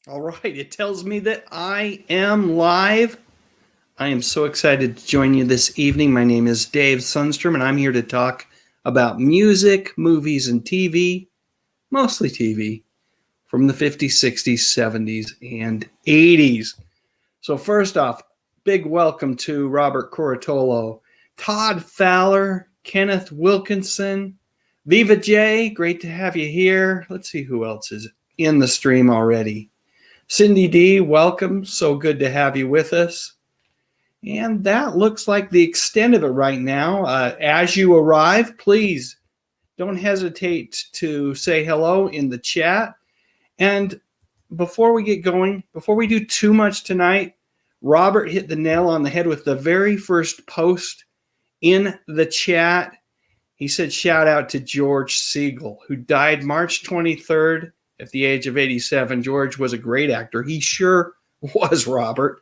All right, it tells me that I am live. I am so excited to join you this evening. My name is Dave Sundstrom, and I'm here to talk about music, movies, and TV, mostly TV, from the 50s, 60s, 70s, and 80s. So, first off, big welcome to Robert Corritolo, Todd Fowler, Kenneth Wilkinson, Viva J. Great to have you here. Let's see who else is in the stream already. Cindy D, welcome. So good to have you with us. And that looks like the extent of it right now. As you arrive, please don't hesitate to say hello in the chat. And before we get going, before we do too much tonight, Robert hit the nail on the head with the very first post in the chat. He said, shout out to George Segal, who died March 23rd at the age of 87. George was a great actor. He sure was, Robert.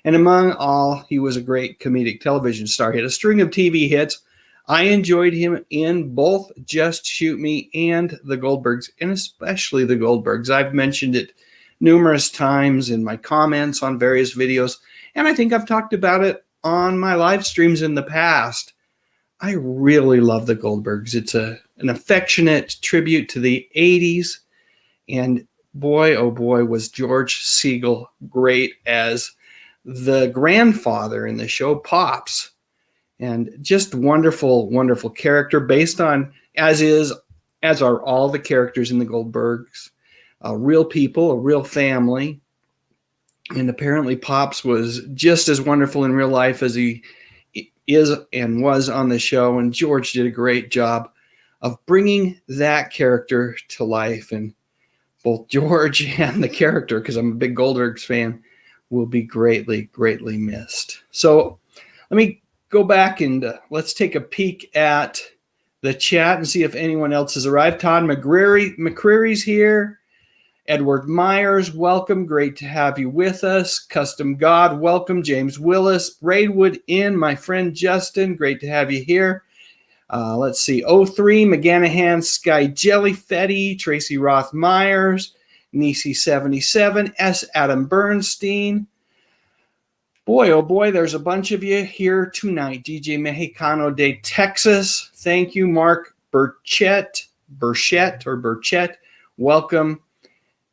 And among all, he was a great comedic television star. He had a string of TV hits. I enjoyed him in both Just Shoot Me and The Goldbergs, and especially The Goldbergs. I've mentioned it numerous times in my comments on various videos, and I think I've talked about it on my live streams in the past. I really love The Goldbergs. It's an affectionate tribute to the 80s. And boy, oh boy, was George Segal great as the grandfather in the show, Pops. And just wonderful, wonderful character based on, as are all the characters in the Goldbergs, real people, a real family. And apparently Pops was just as wonderful in real life as he is and was on the show. And George did a great job of bringing that character to life. And both George and the character, because I'm a big Goldbergs fan, will be greatly, greatly missed. So let me go back and let's take a peek at the chat and see if anyone else has arrived. Todd McCreary's here. Edward Myers, welcome. Great to have you with us. Custom God, welcome. James Willis, Braidwood Inn, my friend Justin, great to have you here. Let's see, 03, McGanahan, Sky Jelly Fetty, Tracy Roth Myers, Nisi 77, S. Adam Bernstein. Boy, oh boy, there's a bunch of you here tonight. DJ Mexicano de Texas, thank you. Mark Burchett, welcome.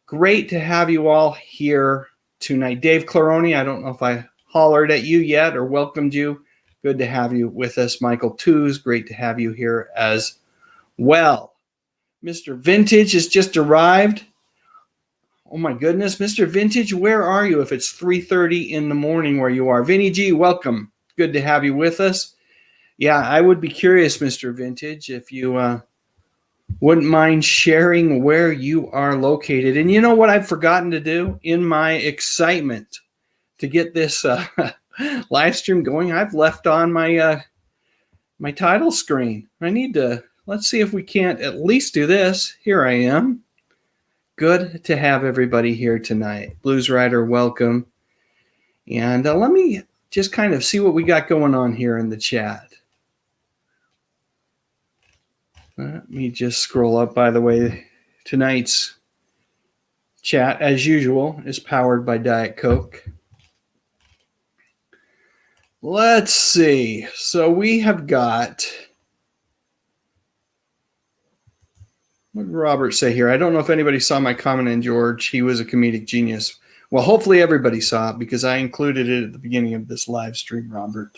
Great to have you all here tonight. Dave Claroni, I don't know if I hollered at you yet or welcomed you. Good to have you with us. Michael Tews, great to have you here as well. Mr. Vintage has just arrived. Oh my goodness, Mr. Vintage, where are you if it's 3:30 in the morning where you are? Vinny G, welcome. Good to have you with us. Yeah, I would be curious, Mr. Vintage, if you wouldn't mind sharing where you are located. And you know what I've forgotten to do in my excitement to get this live stream going? I've left on my my title screen. I need to, let's see if we can't at least do this. Here I am. Good to have everybody here tonight. Blues Rider, welcome. And let me just kind of see what we got going on here in the chat. Let me just scroll up. By the way, tonight's chat, as usual, is powered by Diet Coke. Let's see. So we have got, what did Robert say here? I don't know if anybody saw my comment on George. He was a comedic genius. Well, hopefully everybody saw it because I included it at the beginning of this live stream, Robert.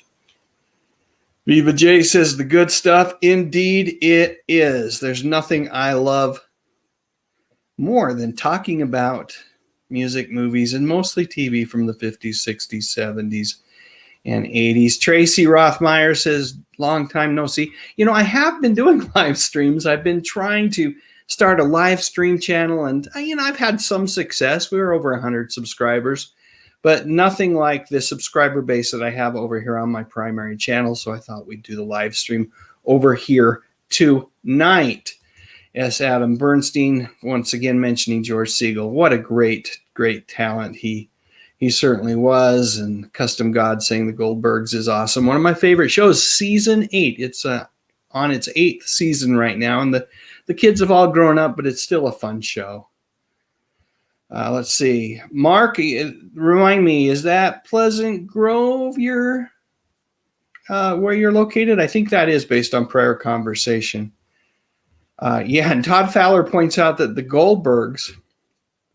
Viva J says the good stuff. Indeed, it is. There's nothing I love more than talking about music, movies, and mostly TV from the 50s, 60s, 70s, and 80s. Tracy Rothmeyer says, long time no see. You know, I have been doing live streams. I've been trying to start a live stream channel, and, you know, I've had some success. We were over 100 subscribers, but nothing like the subscriber base that I have over here on my primary channel. So I thought we'd do the live stream over here tonight. Yes, Adam Bernstein, once again mentioning George Segal. What a great, great talent he certainly was. And Custom God saying the Goldbergs is awesome. One of my favorite shows, season 8. It's on its 8th season right now, and the kids have all grown up, but it's still a fun show. Let's see. Mark, remind me, is that Pleasant Grove where you're located? I think that is based on prior conversation. Yeah, and Todd Fowler points out that the Goldbergs,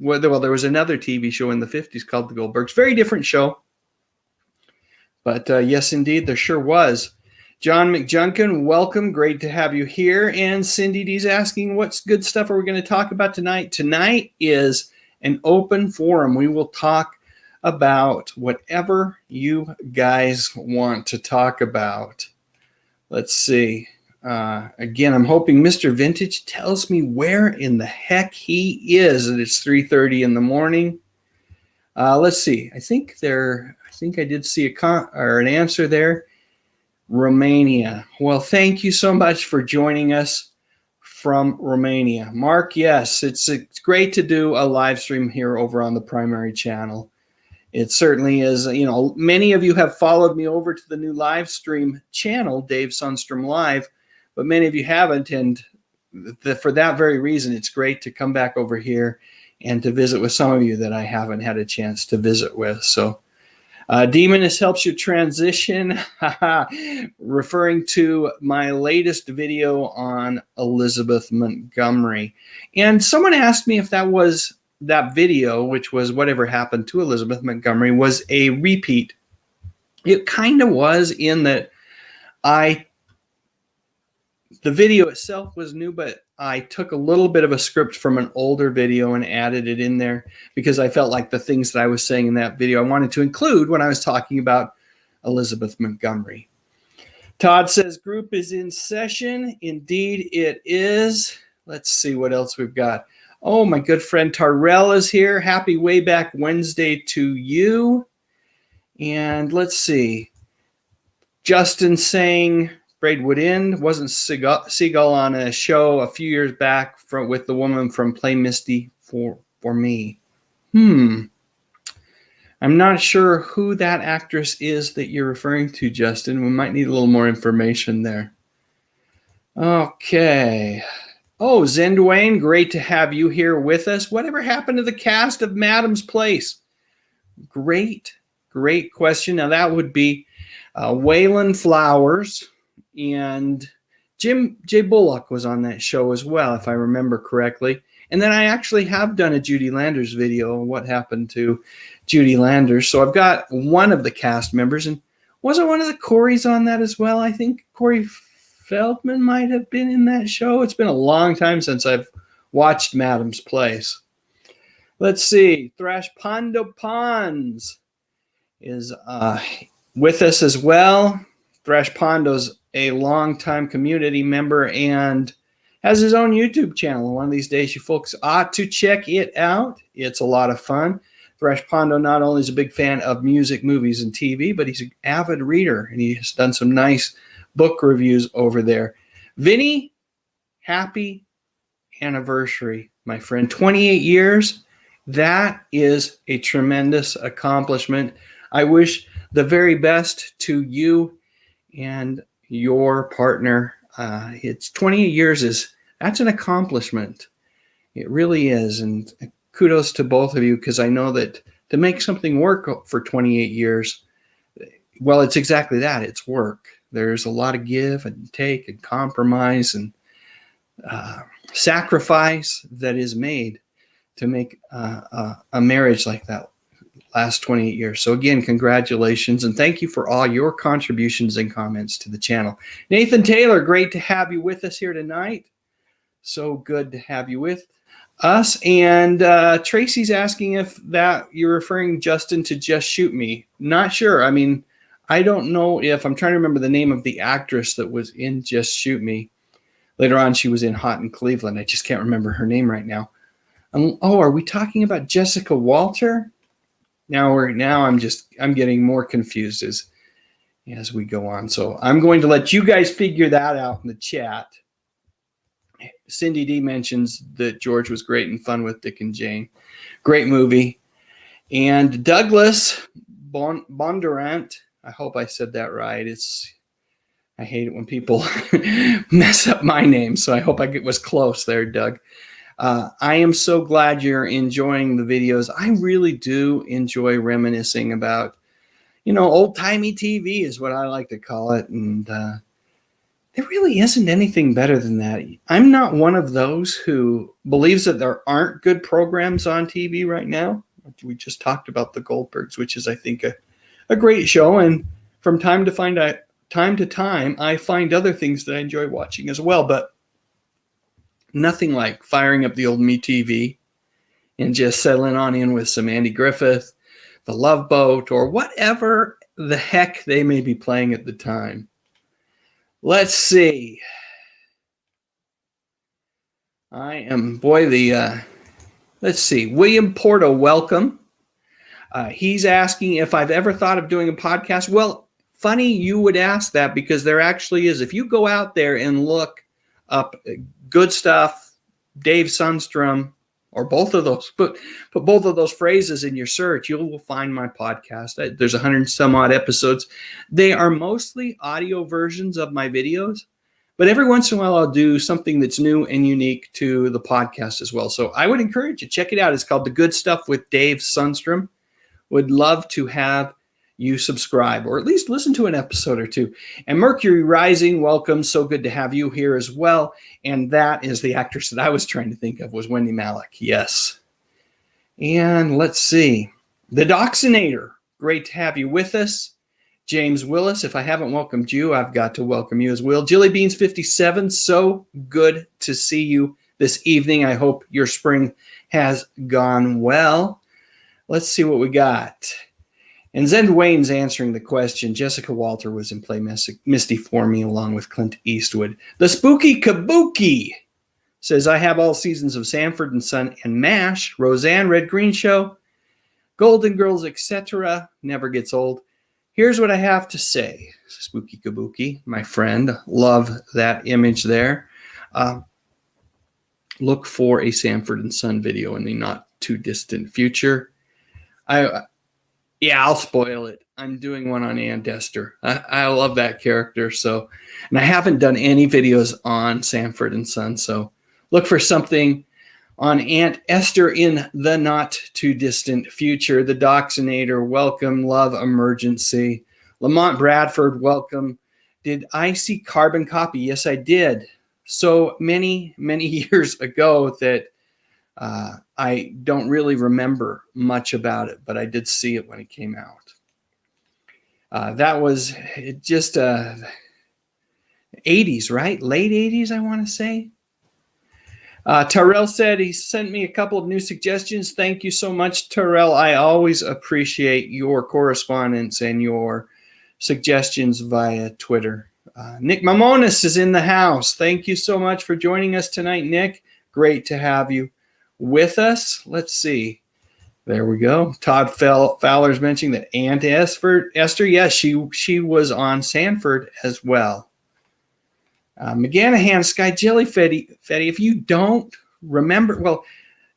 well, there was another TV show in the 50s called The Goldbergs. Very different show. But yes, indeed, there sure was. John McJunkin, welcome. Great to have you here. And Cindy D's asking, what good stuff are we going to talk about tonight? Tonight is an open forum. We will talk about whatever you guys want to talk about. Let's see. Again, I'm hoping Mr. Vintage tells me where in the heck he is. And it's 3:30 in the morning. Let's see. I think I did see an answer there. Romania. Well, thank you so much for joining us from Romania. Mark, yes, it's great to do a live stream here over on the primary channel. It certainly is. You know, many of you have followed me over to the new live stream channel, Dave Sundstrom Live, but many of you haven't. And for that very reason, it's great to come back over here and to visit with some of you that I haven't had a chance to visit with. So Demoness helps you transition, referring to my latest video on Elizabeth Montgomery. And someone asked me if that video, which was Whatever Happened to Elizabeth Montgomery, was a repeat. It kind of was, in that the video itself was new, but I took a little bit of a script from an older video and added it in there because I felt like the things that I was saying in that video I wanted to include when I was talking about Elizabeth Montgomery. Todd says group is in session. Indeed it is. Let's see what else we've got. Oh, my good friend Tarrell is here. Happy Way Back Wednesday to you. And let's see. Justin saying Braidwood Inn. Wasn't Segal on a show a few years back with the woman from Play Misty for Me? I'm not sure who that actress is that you're referring to, Justin. We might need a little more information there. Okay. Oh, Zen Dwayne, great to have you here with us. Whatever happened to the cast of Madam's Place? Great question. Now that would be Waylon Flowers, and Jim J. Bullock was on that show as well, if I remember correctly. And then I actually have done a Judy Landers video on what happened to Judy Landers. So I've got one of the cast members, and wasn't one of the Corys on that as well? I think Corey Feldman might have been in that show. It's been a long time since I've watched Madam's Place. Let's see. Thrash Pondo Pons is with us as well. Thrash Pondo's a longtime community member and has his own YouTube channel. One of these days, you folks ought to check it out. It's a lot of fun. Thrash Pondo not only is a big fan of music, movies, and TV, but he's an avid reader, and he's done some nice book reviews over there. Vinny, happy anniversary, my friend. 28 years. That is a tremendous accomplishment. I wish the very best to you and your partner. It's 28 years that's an accomplishment. It really is. And kudos to both of you, because I know that to make something work for 28 years, well, it's exactly that. It's work. There's a lot of give and take and compromise and sacrifice that is made to make a marriage like that last 28 years. So again, congratulations, and thank you for all your contributions and comments to the channel. Nathan Taylor, great to have you with us here tonight. So good to have you with us. And Tracy's asking if that you're referring, Justin, to Just Shoot Me. Not sure. I mean, I don't know if I'm trying to remember the name of the actress that was in Just Shoot Me. Later on, she was in Hot in Cleveland. I just can't remember her name right now. Oh, are we talking about Jessica Walter? Now I'm getting more confused as we go on. So I'm going to let you guys figure that out in the chat. Cindy D mentions that George was great and fun with Dick and Jane. Great movie. And Douglas Bondurant, I hope I said that right. I hate it when people mess up my name, so I hope I was close there, Doug. I am so glad you're enjoying the videos. I really do enjoy reminiscing about, old-timey TV is what I like to call it. And there really isn't anything better than that. I'm not one of those who believes that there aren't good programs on TV right now. We just talked about the Goldbergs, which is, I think, a great show. And from time to time, I find other things that I enjoy watching as well. But nothing like firing up the old MeTV and just settling on in with some Andy Griffith, The Love Boat, or whatever the heck they may be playing at the time. Let's see. Let's see. William Porto, welcome. He's asking if I've ever thought of doing a podcast. Well, funny you would ask that, because there actually is. If you go out there and look up Good Stuff, Dave Sundstrom, or both of those, put both of those phrases in your search, you will find my podcast. There's 100 some odd episodes. They are mostly audio versions of my videos, but every once in a while I'll do something that's new and unique to the podcast as well. So I would encourage you, check it out. It's called The Good Stuff with Dave Sundstrom. Would love to have you subscribe, or at least listen to an episode or two. And Mercury Rising, welcome. So good to have you here as well. And that is the actress that I was trying to think of, was Wendy Malick. Yes. And let's see. The Doxinator, great to have you with us. James Willis, if I haven't welcomed you, I've got to welcome you as well. Jilly Beans 57, so good to see you this evening. I hope your spring has gone well. Let's see what we got. And Zen Wayne's answering the question. Jessica Walter was in Play Misty for Me along with Clint Eastwood. The Spooky Kabuki says, I have all seasons of Sanford and Son and MASH, Roseanne, Red Green Show, Golden Girls, etc. Never gets old. Here's what I have to say. Spooky Kabuki, my friend. Love that image there. Look for a Sanford and Son video in the not too distant future. I'll spoil it. I'm doing one on Aunt Esther. I love that character. So, and I haven't done any videos on Sanford and Son. So look for something on Aunt Esther in the not too distant future. The Doxinator, welcome. Love Emergency. Lamont Bradford, welcome. Did I see Carbon Copy? Yes, I did. So many, many years ago that I don't really remember much about it, but I did see it when it came out. That was just 80s, right? Late 80s, I want to say. Terrell said he sent me a couple of new suggestions. Thank you so much, Terrell. I always appreciate your correspondence and your suggestions via Twitter. Nick Mamonis is in the house. Thank you so much for joining us tonight, Nick. Great to have you with us. Let's see. There we go. Todd Fowler's mentioning that Aunt Esther, yes, she was on Sanford as well. McGanahan, Sky Jelly Fetty, if you don't remember, well,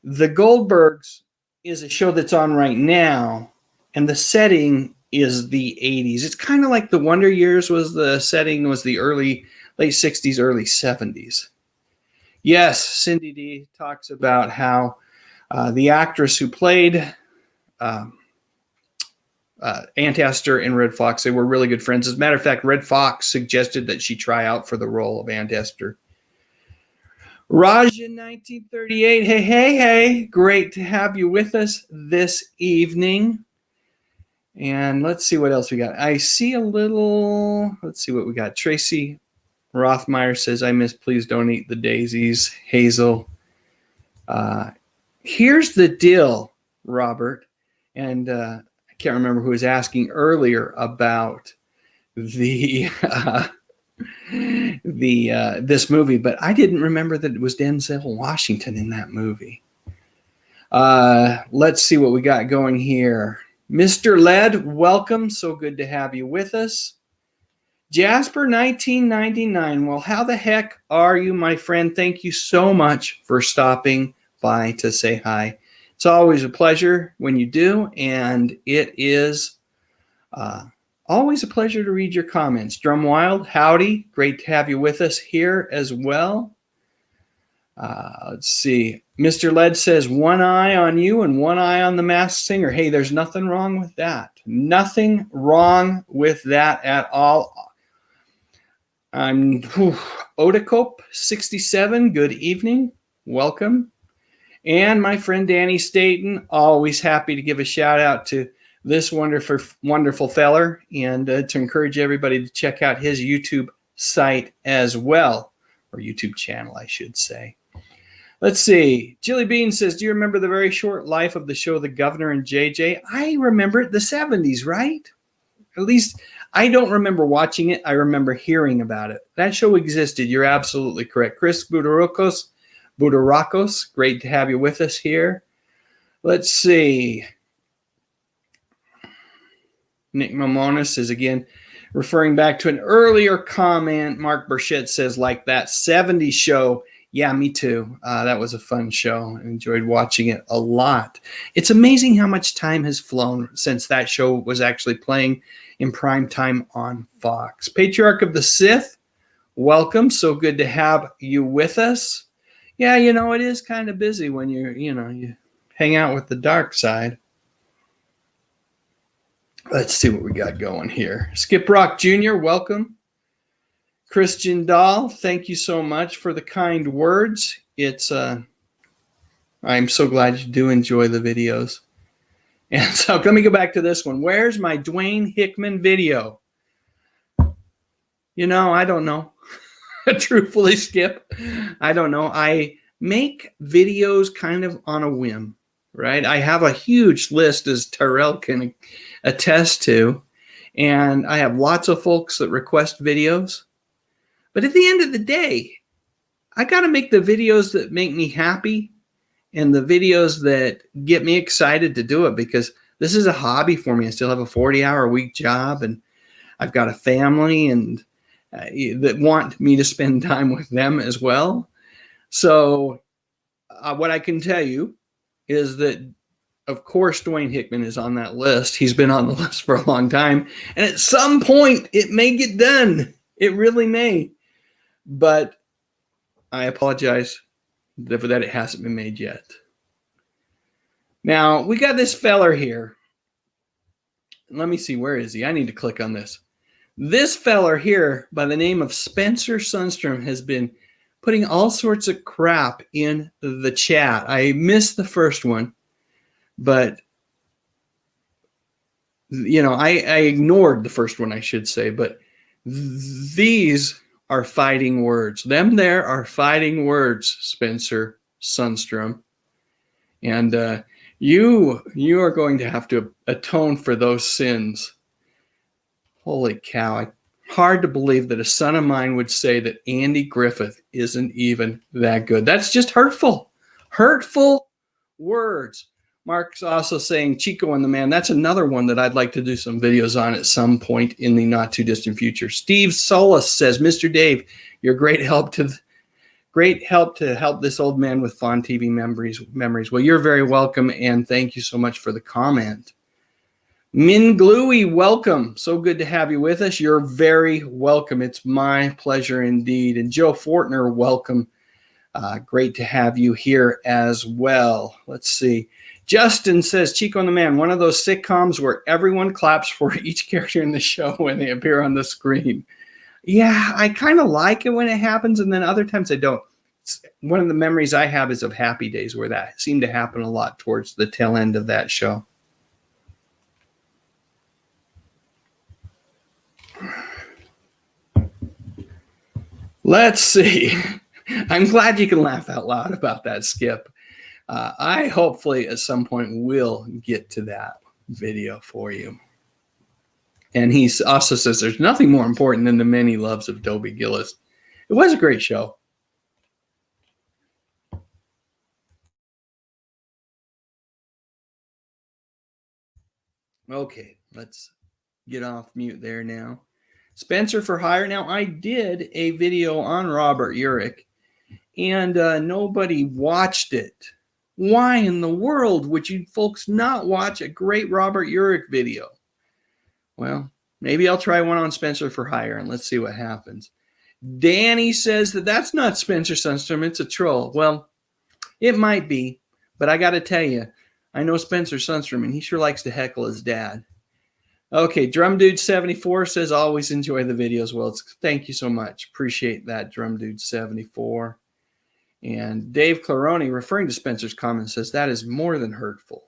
The Goldbergs is a show that's on right now, and the setting is the 80s. It's kind of like The Wonder Years was the setting, was the late 60s, early 70s. Yes, Cindy D talks about how the actress who played Aunt Esther and Red Fox, they were really good friends. As a matter of fact, Red Fox suggested that she try out for the role of Aunt Esther. Raj in 1938, hey. Great to have you with us this evening. And let's see what else we got. I see let's see what we got. Tracy Rothmeyer says, I miss Please Don't Eat the Daisies. Hazel. Here's the deal, Robert. And I can't remember who was asking earlier about this movie, but I didn't remember that it was Denzel Washington in that movie. Let's see what we got going here. Mr. Led, welcome. So good to have you with us. Jasper 1999. Well, how the heck are you, my friend? Thank you so much for stopping by to say hi. It's always a pleasure when you do, and it is always a pleasure to read your comments. Drumwild, howdy. Great to have you with us here as well. Let's see. Mr. Led says one eye on you and one eye on the Masked Singer. Hey, there's nothing wrong with that. Nothing wrong with that at all. I'm Odacope 67. Good evening. Welcome. And my friend Danny Staten, always happy to give a shout out to this wonderful feller, and to encourage everybody to check out his YouTube site as well, or YouTube channel, I should say. Let's see. Jilly Bean says, do you remember the very short life of the show The Governor and JJ? I remember it, the 70s, right? At least I don't remember watching it. I remember hearing about it. That show existed. You're absolutely correct. Chris Budarakos, great to have you with us here. Let's see. Nick Mamonis is again referring back to an earlier comment. Mark Burchett says, like that 70s show. Yeah, me too. That was a fun show. I enjoyed watching it a lot. It's amazing how much time has flown since that show was actually playing in prime time on Fox. Patriarch of the Sith, welcome. So good to have you with us. Yeah, you know, it is kind of busy when you hang out with the dark side. Let's see what we got going here. Skip Rock Jr., welcome. Christian Dahl, thank you so much for the kind words. I'm so glad you do enjoy the videos. And so let me go back to this one. Where's my Dwayne Hickman video? You know, I don't know. Truthfully, Skip, I don't know. I make videos kind of on a whim, right? I have a huge list, as Terrell can attest to, and I have lots of folks that request videos. But at the end of the day, I got to make the videos that make me happy and the videos that get me excited to do it, because this is a hobby for me. I still have a 40-hour-a-week job, and I've got a family and that want me to spend time with them as well. So what I can tell you is that, of course, Dwayne Hickman is on that list. He's been on the list for a long time. And at some point, it may get done. It really may. But I apologize that it hasn't been made yet. Now, we got this feller here. Let me see. Where is he? I need to click on this. This feller here, by the name of Spencer Sundstrom, has been putting all sorts of crap in the chat. I missed the first one, but you know, I ignored the first one, I should say. But these are fighting words. Them there are fighting words, Spencer Sundstrom. And you are going to have to atone for those sins. Holy cow. Hard to believe that a son of mine would say that Andy Griffith isn't even that good. That's just hurtful. Hurtful words. Mark's also saying Chico and the Man. That's another one that I'd like to do some videos on at some point in the not too distant future. Steve Solis says, Mr. Dave, you're great help to help this old man with fond TV memories. Well, you're very welcome, and thank you so much for the comment. Min Gluey, welcome. So good to have you with us. You're very welcome. It's my pleasure indeed. And Joe Fortner, welcome. Great to have you here as well. Let's see. Justin says, Chico and the Man, one of those sitcoms where everyone claps for each character in the show when they appear on the screen. Yeah, I kind of like it when it happens, and then other times I don't. One of the memories I have is of Happy Days, where that seemed to happen a lot towards the tail end of that show. Let's see. I'm glad you can laugh out loud about that, Skip. I hopefully at some point will get to that video for you. And he also says there's nothing more important than the many loves of Dobie Gillis. It was a great show. Okay, let's get off mute there now. Spencer for Hire. Now, I did a video on Robert Urich, and nobody watched it. Why in the world would you folks not watch a great Robert Urich video? Well, maybe I'll try one on Spencer for Hire, and let's see what happens. Danny says that that's not Spencer Sundstrom, it's a troll. Well, It might be, but I got to tell you, I know Spencer Sundstrom, and he sure likes to heckle his dad. Okay, Drum Dude 74 says always enjoy the videos. Well, thank you so much. Appreciate that, Drum Dude 74. And Dave Claroni, referring to Spencer's comment, says that is more than hurtful.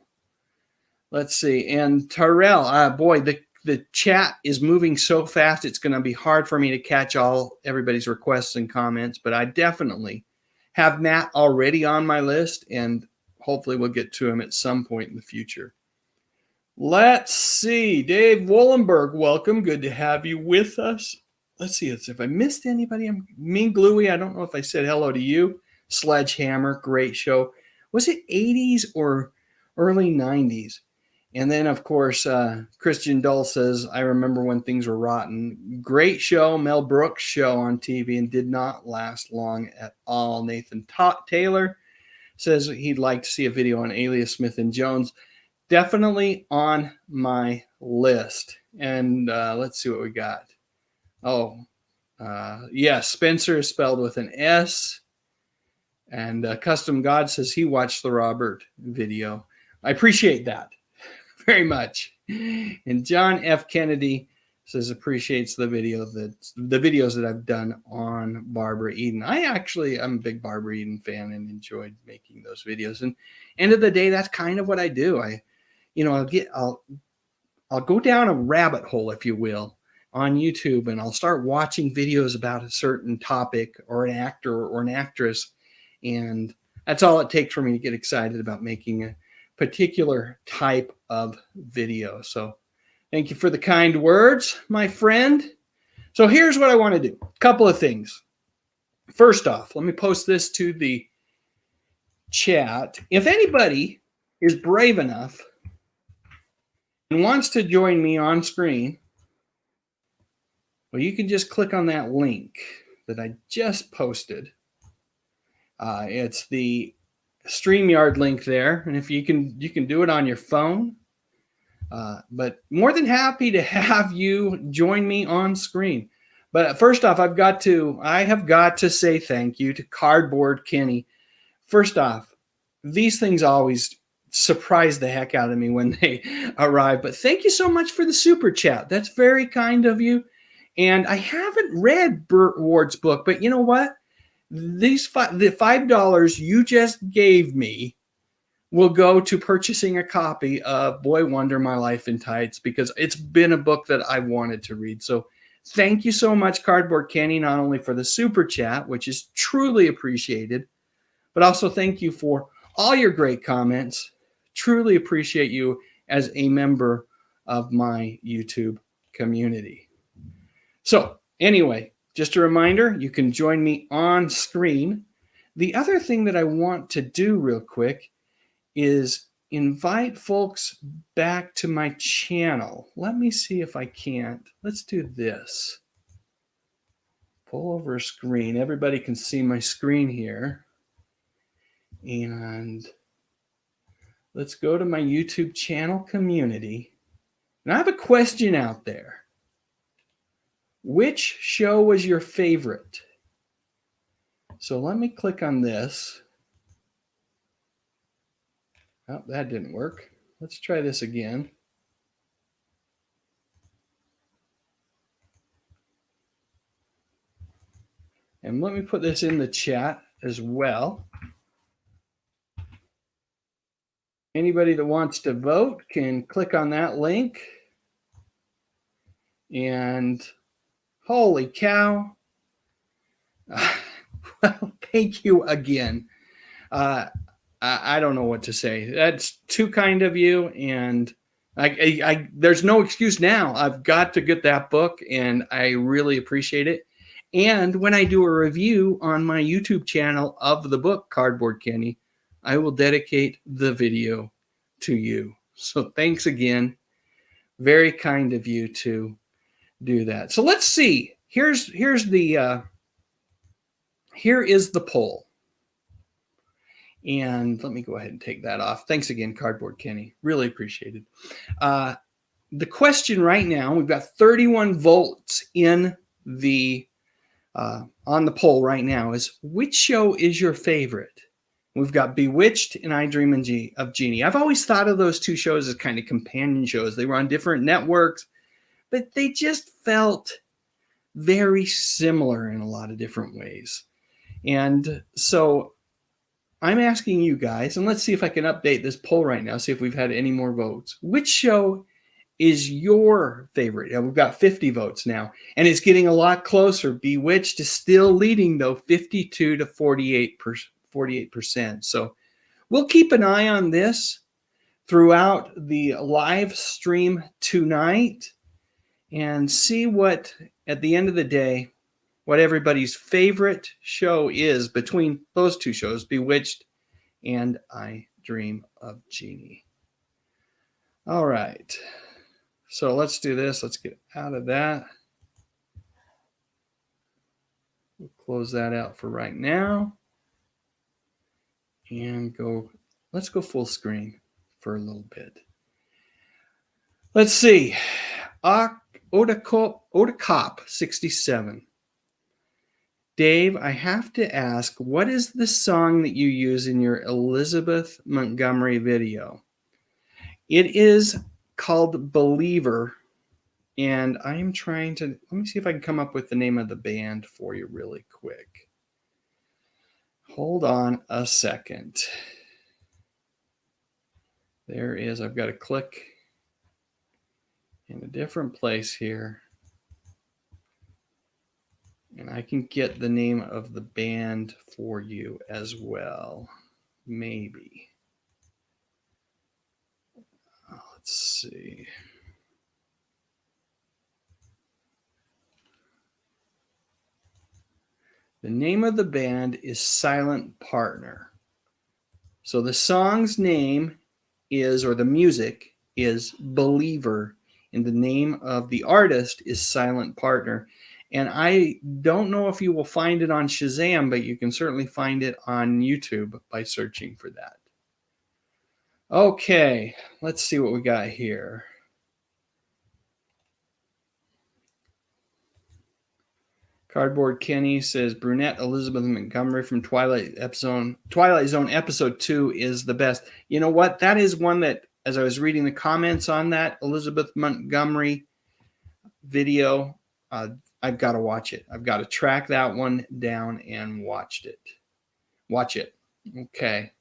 Let's see. And Terrell, boy, the chat is moving so fast, it's going to be hard for me to catch everybody's requests and comments, but I definitely have Matt already on my list, and hopefully we'll get to him at some point in the future. Let's see. Dave Wollenberg, welcome. Good to have you with us. Let's see if I missed anybody. I'm Mean Gluey. I don't know if I said hello to you. Sledgehammer, great show. Was it 80s or early 90s? And then, of course, Christian Dull says, I remember when things were rotten. Great show, Mel Brooks show on TV, and did not last long at all. Nathan Taylor says he'd like to see a video on Alias Smith and Jones. Definitely on my list. And let's see what we got. Oh, yes, Spencer is spelled with an S. And Custom God says he watched the Robert video. I appreciate that very much. And John F. Kennedy says appreciates the videos that I've done on Barbara Eden. I'm a big Barbara Eden fan and enjoyed making those videos. And end of the day, that's kind of what I do. I'll go down a rabbit hole, if you will, on YouTube, and I'll start watching videos about a certain topic or an actor or an actress. And that's all it takes for me to get excited about making a particular type of video. So thank you for the kind words, my friend. So here's what I want to do. A couple of things. First off, let me post this to the chat. If anybody is brave enough and wants to join me on screen, well, you can just click on that link that I just posted. It's the StreamYard link there, and if you can do it on your phone. But more than happy to have you join me on screen. But first off, I have got to say thank you to Cardboard Kenny. First off, these things always surprise the heck out of me when they arrive. But thank you so much for the super chat. That's very kind of you. And I haven't read Burt Ward's book, but you know what? The $5 you just gave me will go to purchasing a copy of Boy Wonder, My Life in Tights, because it's been a book that I wanted to read. So thank you so much, Cardboard Kenny, not only for the super chat, which is truly appreciated, but also thank you for all your great comments. Truly appreciate you as a member of my YouTube community. So anyway, just a reminder, you can join me on screen. The other thing that I want to do real quick is invite folks back to my channel. Let me see if I can't. Let's do this. Pull over a screen. Everybody can see my screen here. And let's go to my YouTube channel community. And I have a question out there. Which show was your favorite? So let me click on this. Oh, that didn't work. Let's try this again. And let me put this in the chat as well. Anybody that wants to vote can click on that link. And holy cow. Well, thank you again. I don't know what to say. That's too kind of you. And there's no excuse now. I've got to get that book, and I really appreciate it. And when I do a review on my YouTube channel of the book, Cardboard Kenny, I will dedicate the video to you. So thanks again. Very kind of you to do that. So let's see. Here is the poll. And let me go ahead and take that off. Thanks again, Cardboard Kenny. Really appreciate it. The question right now, we've got 31 votes in the on the poll right now, is which show is your favorite? We've got Bewitched and I Dream of Jeannie. I've always thought of those two shows as kind of companion shows. They were on different networks, but they just felt very similar in a lot of different ways. And so I'm asking you guys, and let's see if I can update this poll right now, see if we've had any more votes. Which show is your favorite? Yeah, we've got 50 votes now, and it's getting a lot closer. Bewitched is still leading, though, 52 to 48%. So we'll keep an eye on this throughout the live stream tonight and see what, at the end of the day, what everybody's favorite show is between those two shows, Bewitched and I Dream of Jeannie. All right. So let's do this. Let's get out of that. We'll close that out for right now. And let's go full screen for a little bit. Let's see. Odacop 67. Dave, I have to ask, what is the song that you use in your Elizabeth Montgomery video? It is called Believer, and I am trying to, let me see if I can come up with the name of the band for you really quick. Hold on a second. There is, I've got to click in a different place here. And I can get the name of the band for you as well. Maybe. Let's see. The name of the band is Silent Partner. So the song's name is, or the music is Believer, and the name of the artist is Silent Partner. And I don't know if you will find it on Shazam, but you can certainly find it on YouTube by searching for that. Okay, let's see what we got here. Cardboard Kenny says brunette Elizabeth Montgomery from Twilight Zone episode 2 is the best. You know what? That is one that, as I was reading the comments on that Elizabeth Montgomery video, I've got to watch it. I've got to track that one down and watch it. Okay.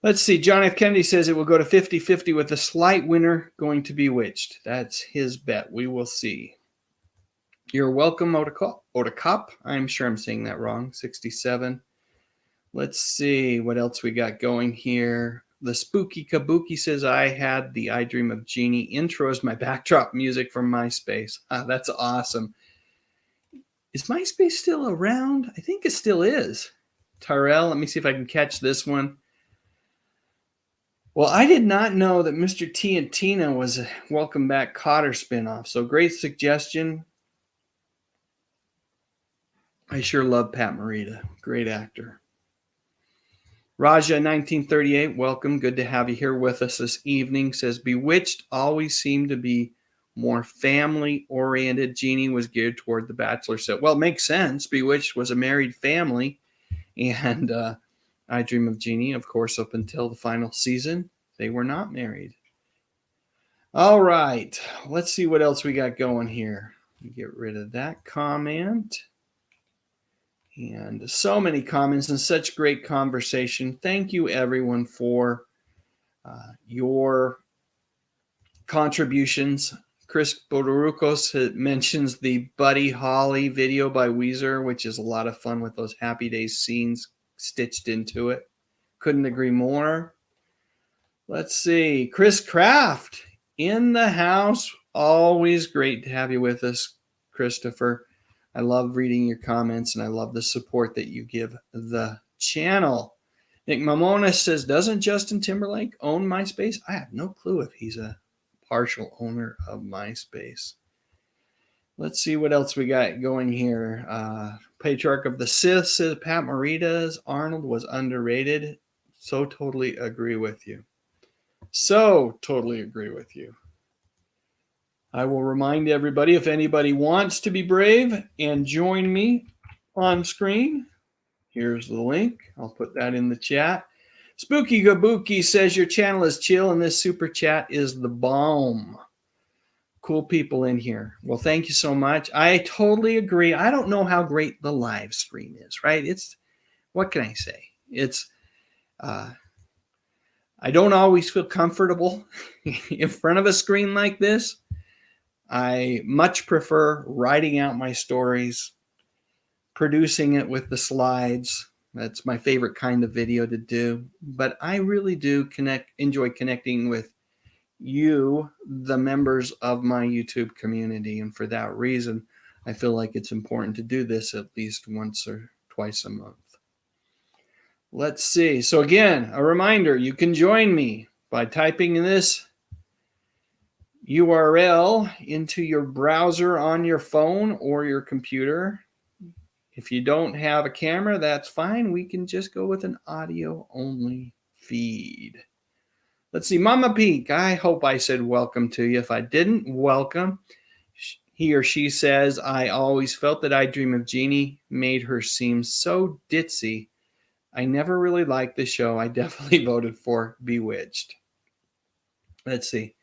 Let's see. John F. Kennedy says it will go to 50-50 with a slight winner going to Bewitched. That's his bet. We will see. You're welcome, Odacop. I'm sure I'm saying that wrong. 67. Let's see what else we got going here. The Spooky Kabuki says I had the I Dream of Jeannie intro as my backdrop music from MySpace. That's awesome. Is MySpace still around? I think it still is. Tyrell, let me see if I can catch this one. Well, I did not know that Mr. T and Tina was a Welcome Back Kotter spinoff. So great suggestion. I sure love Pat Morita. Great actor. Raja 1938, welcome. Good to have you here with us this evening. Says Bewitched always seemed to be more family-oriented. Jeannie was geared toward the bachelor set. Well, it makes sense. Bewitched was a married family. And I Dream of Jeannie, of course, up until the final season, they were not married. All right. Let's see what else we got going here. Get rid of that comment. And so many comments and such great conversation. Thank you, everyone, for your contributions. Chris Bodorucos mentions the Buddy Holly video by Weezer, which is a lot of fun with those Happy Days scenes stitched into it. Couldn't agree more. Let's see. Chris Kraft in the house. Always great to have you with us, Christopher. I love reading your comments, and I love the support that you give the channel. Nick Mamona says, doesn't Justin Timberlake own MySpace? I have no clue if he's a partial owner of MySpace. Let's see what else we got going here. Patriarch of the Sith says, Pat Morita's Arnold was underrated. So totally agree with you. I will remind everybody, if anybody wants to be brave and join me on screen, Here's the link. I'll put that in the chat. Spooky Gabuki says your channel is chill and this super chat is the bomb. Cool people in here. Well, thank you so much. I totally agree. I don't know how great the live stream is, right? What can I say? I don't always feel comfortable in front of a screen like this. I much prefer writing out my stories, producing it with the slides. That's my favorite kind of video to do. But I really do enjoy connecting with you, the members of my YouTube community. And for that reason, I feel like it's important to do this at least once or twice a month. Let's see. So again, a reminder, you can join me by typing this URL into your browser on your phone or your computer. If you don't have a camera, that's fine. We can just go with an audio only feed. Let's see, Mama Pink, I hope I said welcome to you. If I didn't, welcome. He or she says, I always felt that I Dream of Jeannie made her seem so ditzy. I never really liked the show. I definitely voted for Bewitched. Let's see.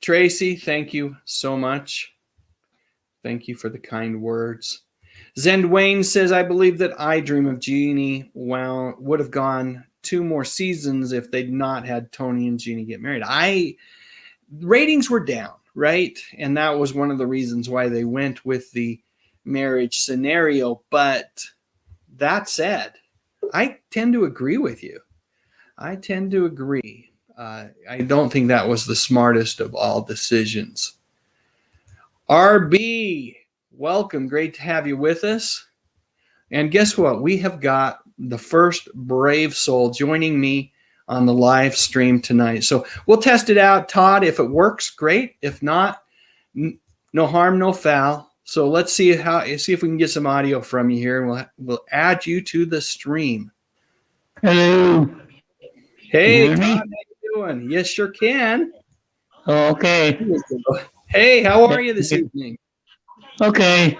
Tracy, thank you so much. Thank you for the kind words. Zend Wayne says, I believe that I Dream of Jeannie would have gone 2 more seasons if they'd not had Tony and Jeannie get married. Ratings were down, right? And that was one of the reasons why they went with the marriage scenario. But that said, I tend to agree with you. I tend to agree. I don't think that was the smartest of all decisions. RB, welcome. Great to have you with us. And guess what? We have got the first brave soul joining me on the live stream tonight. So we'll test it out, Todd. If it works, great. If not, no harm, no foul. So let's see if we can get some audio from you here, and we'll add you to the stream. Hello. Hey, Todd, how you doing? Yes, sure can. Oh, okay. Hey, how are you this evening? Okay.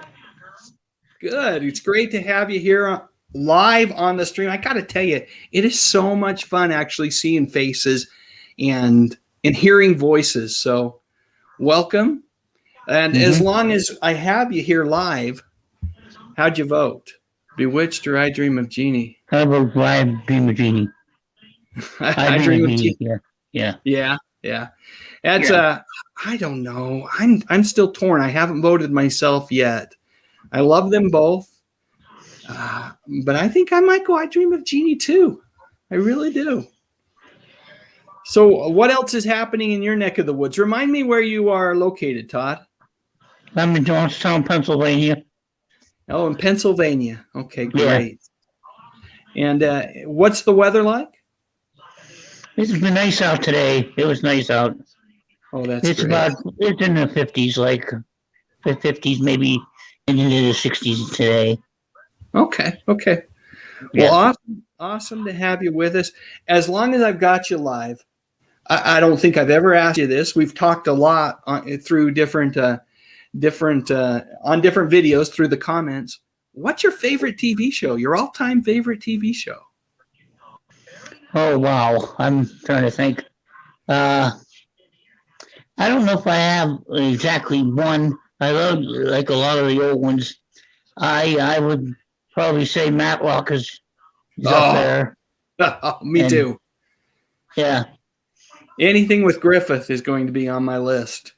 Good. It's great to have you here live on the stream. I got to tell you, it is so much fun actually seeing faces and hearing voices. So welcome. And as long as I have you here live, how'd you vote? Bewitched or I Dream of Jeannie? I vote for I Dream of Jeannie. I Dream of Jeannie. Yeah. That's I don't know. I'm still torn. I haven't voted myself yet. I love them both. But I think I might go I Dream of Jeannie too. I really do. So what else is happening in your neck of the woods? Remind me where you are located, Todd. I'm in Johnstown, Pennsylvania. Oh, in Pennsylvania. Okay, great. Yeah. And what's the weather like? It's been nice out today. It was nice out. Oh, that's it's great. It's in the 50s, like the 50s, maybe into the 60s today. Okay. Yeah. Well, awesome to have you with us. As long as I've got you live, I don't think I've ever asked you this. We've talked a lot through different videos through the comments. What's your favorite TV show? Your all-time favorite TV show? Oh wow, I'm trying to think. I don't know if I have exactly one. I love like a lot of the old ones. I would probably say Matlock is up there. Me too. Yeah. Anything with Griffith is going to be on my list.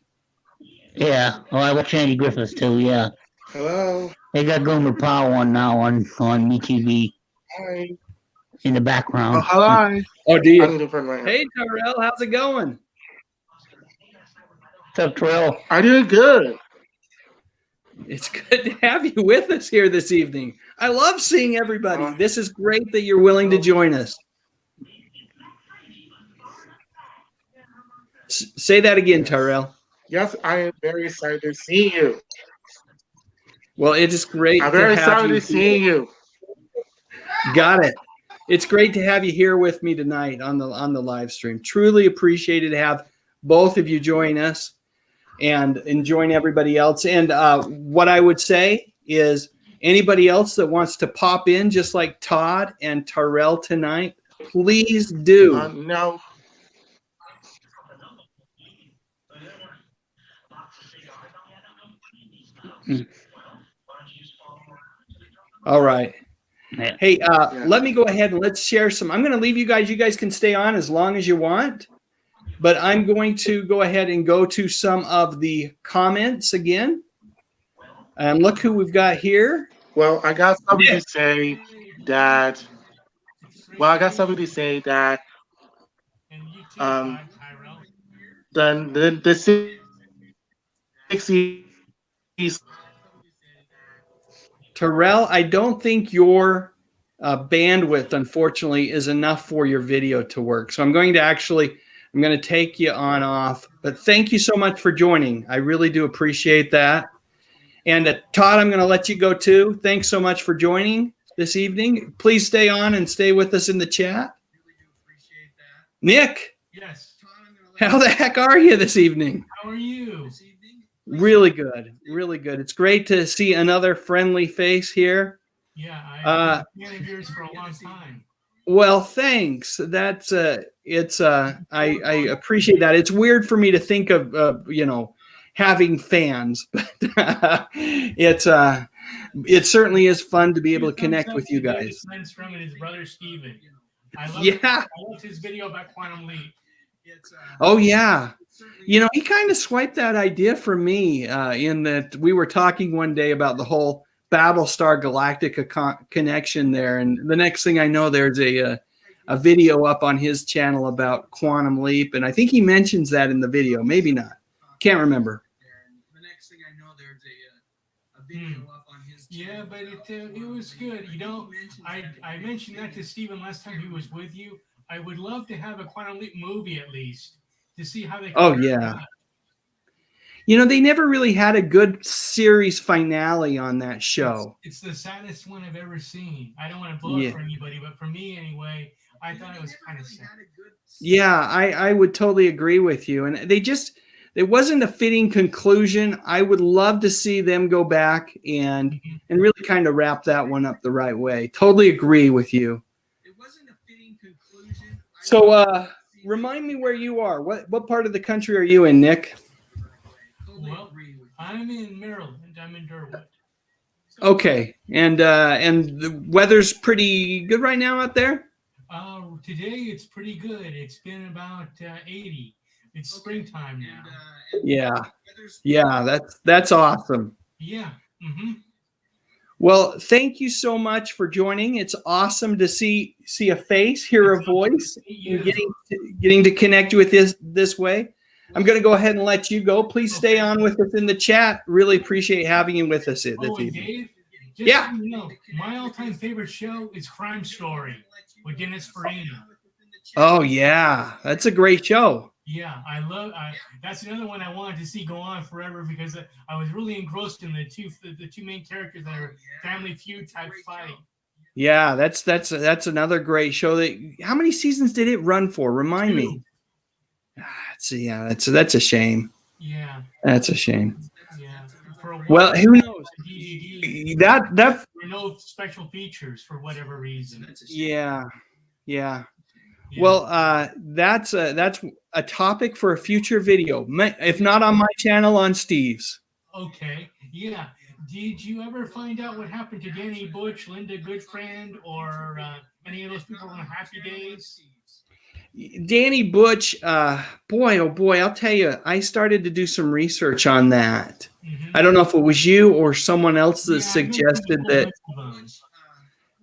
Yeah. Oh, I watch Andy Griffith too. Yeah. Hello. They got Gomer Powell on now on MeTV. Hi. In the background. Oh, hi. Oh, do you? Hey, Terrell, how's it going? What's up, Terrell? I did good. It's good to have you with us here this evening. I love seeing everybody. This is great that you're willing to join us. Say that again, Terrell. Yes, I am very excited to see you. Well, it is great. I'm very excited to see you. Got it. It's great to have you here with me tonight on the live stream. Truly appreciated to have both of you join us and join everybody else. And what I would say is Anybody else that wants to pop in, just like Todd and Terrell tonight, please do. No. All right. Yeah. Hey, let me go ahead and let's share some. I'm going to leave you guys. You guys can stay on as long as you want, but I'm going to go ahead and go to some of the comments again. And look who we've got here. Well, I got something to say that. Well, I got something to say that. The 60s. Terrell, I don't think your bandwidth, unfortunately, is enough for your video to work. So I'm going to take you on off. But thank you so much for joining. I really do appreciate that. And Todd, I'm going to let you go too. Thanks so much for joining this evening. Please stay on and stay with us in the chat. Nick. Yes. How the heck are you this evening? How are you? Really good. Really good. It's great to see another friendly face here. Yeah, I've been of yours for a long time. Well, thanks. That's I appreciate that. It's weird for me to think of having fans, but it certainly is fun to be able to connect with you guys. From his brother Steven. I loved his video about Quantum Leap. Oh yeah. He kind of swiped that idea from me in that we were talking one day about the whole Battlestar Galactica connection there, and the next thing I know, there's a video up on his channel about Quantum Leap, and I think he mentions that in the video. Maybe not. Can't remember. The next thing I know, there's a video up on his channel. Yeah, but it was good. I mentioned that to Steven last time he was with you. I would love to have a Quantum Leap movie at least to see how they. Oh yeah. They never really had a good series finale on that show. It's the saddest one I've ever seen. I don't want to blow it for anybody, but for me anyway, I thought it was kind of sad. Yeah, I would totally agree with you. And it wasn't a fitting conclusion. I would love to see them go back and really kind of wrap that one up the right way. Totally agree with you. It wasn't a fitting conclusion. So remind me where you are. What part of the country are you in, Nick? Well, I'm in Maryland. I'm in Durwood. Okay, and the weather's pretty good right now out there? Today it's pretty good. It's been about 80. It's springtime now. Yeah, that's awesome. Yeah. Well, thank you so much for joining. It's awesome to see a face, hear a voice, and getting to connect with this way. I'm going to go ahead and let you go. Please stay on with us in the chat. Really appreciate having you with us this evening. Dave, yeah. So you know, my all-time favorite show is Crime Story with Dennis Farina. Oh yeah, that's a great show. Yeah, that's another one I wanted to see go on forever because I was really engrossed in the two main characters that are Family Feud type fight. Yeah, that's another great show. How many seasons did it run for? Remind me. That's a shame. Yeah, that's a shame. Yeah. Well, who knows? That there were no special features for whatever reason. Yeah. Well, that's a topic for a future video, if not on my channel, on Steve's. Okay. Yeah. Did you ever find out what happened to Danny Butch, Linda Goodfriend, or any of those people on Happy Days? Danny Butch, boy, oh boy, I'll tell you, I started to do some research on that. I don't know if it was you or someone else that suggested that.